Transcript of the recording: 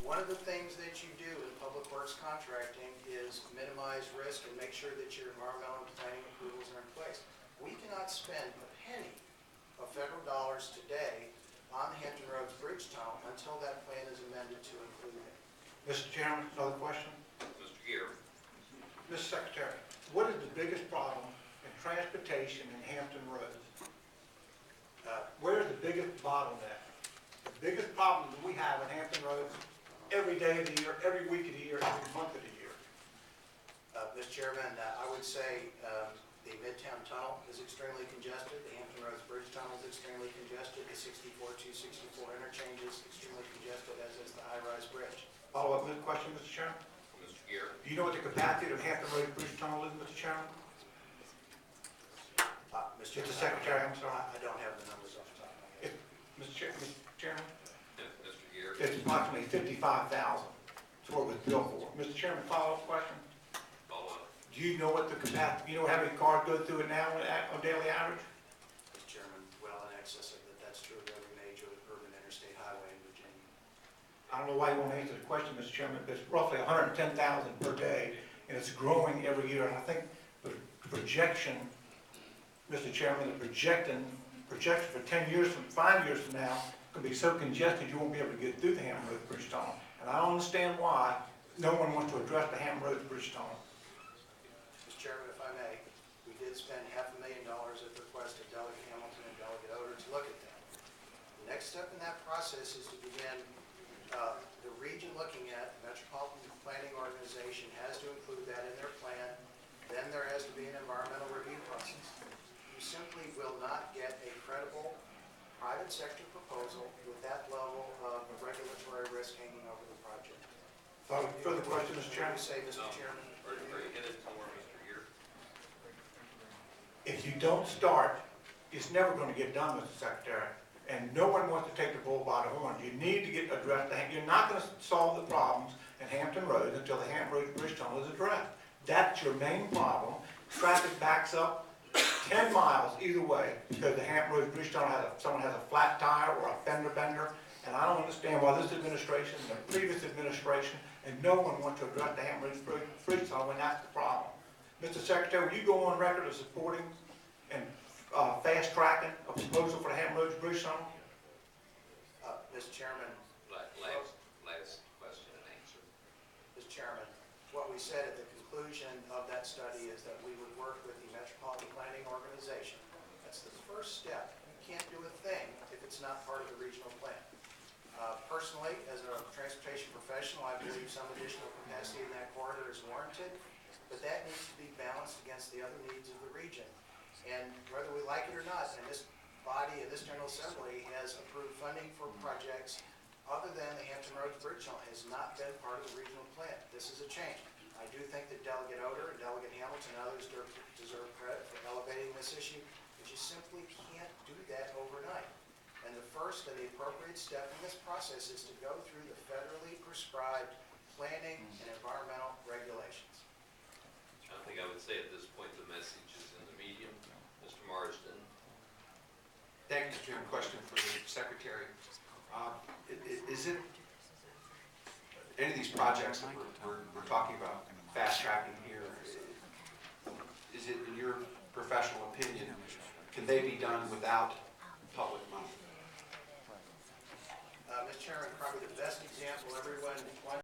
One of the things that you do in public works contracting is minimize risk and make sure that your environmental and planning approvals are in place. We cannot spend a penny of federal dollars today on the Hampton Roads Bridge Tunnel until that plan is amended to include it. Mr. Chairman, another question. Mr. Gear. Mr. Secretary, what is the biggest problem in transportation in Hampton Roads? Where is the biggest bottleneck? The biggest problem that we have in Hampton Roads every day of the year, every week of the year, every month of the year. Mr. Chairman, I would say the Midtown Tunnel is extremely congested. The Hampton Roads Bridge Tunnel is extremely congested. The 64-264 interchange is extremely congested, as is the high-rise bridge. Follow-up question, Mr. Chairman. Mr. Gear. Do you know what the capacity of Hampton Roads Bridge Tunnel is, Mr. Chairman? Mr. Mr. Secretary, I'm sorry. I don't have the numbers off the top of my head. Mr. Chairman, Mr. Gear. it's approximately 55,000. That's what it was built for. Mr. Chairman, follow-up question. Follow-up. Do you know what the capacity, you know how many cars go through it now on daily average? Mr. Chairman, well in excess of that. That's true of every major urban interstate highway in Virginia. I don't know why you won't answer the question, Mr. Chairman, but it's roughly 110,000 per day, and it's growing every year. And I think the projection, Mr. Chairman, the projection for 10 years from 5 years from now could be so congested you won't be able to get through the Hampton Roads Bridge Tunnel. And I don't understand why no one wants to address the Hampton Roads Bridge Tunnel. Mr. Chairman, if I may, we did spend $500,000 at the request of Delegate Hamilton and Delegate Oder to look at that. The next step in that process is to begin the region looking at Metropolitan Planning Organization has to include that in their plan. Then there has to be an environmental review process. You simply will not get a credible private sector proposal with that level of regulatory risk hanging over the project. Further question, Mr. Chairman? What do you say, Mr. No. Chairman? Are you headed to more, Mr. Gear? If you don't start, it's never going to get done, Mr. Secretary. And no one wants to take the bull by the horns. You need to get addressed. You're not going to solve the problems in Hampton Roads until the Hampton Roads Bridge Tunnel is addressed. That's your main problem. Traffic backs up 10 miles either way because the Hampton Roads Bridge Tunnel someone has a flat tire or a fender bender. And I don't understand why this administration, the previous administration, and no one wants to address the Hampton Roads Bridge Tunnel when that's the problem. Mr. Secretary, will you go on record of supporting and fast-tracking a proposal for the Hampton Roads Bridge Tunnel? Mr. Chairman, Last question and answer. Mr. Chairman, what we said at the conclusion of that study is that we would work with the Metropolitan Planning Organization. That's the first step. You can't do a thing if it's not part of the regional plan. Personally, as a transportation professional, I believe some additional capacity in that corridor is warranted, but that needs to be balanced against the other needs of the region. And whether we like it or not, and this body and this General Assembly has approved funding for projects other than the Hampton Roads Bridge Tunnel has not been part of the regional plan. This is a change. I do think that Delegate Oder and Delegate Hamilton and others deserve credit for elevating this issue, but you simply can't do that overnight. And the first and the appropriate step in this process is to go through the federally prescribed planning and environmental regulations. I think I would say at this point the message is in the medium. Mr. Marsden. Thank you, Mr. Chairman. Question for the Secretary. Is it any of these projects that we're talking about fast tracking here, is it, in your professional opinion, can they be done without public money? Mr. Chairman, probably the best example everyone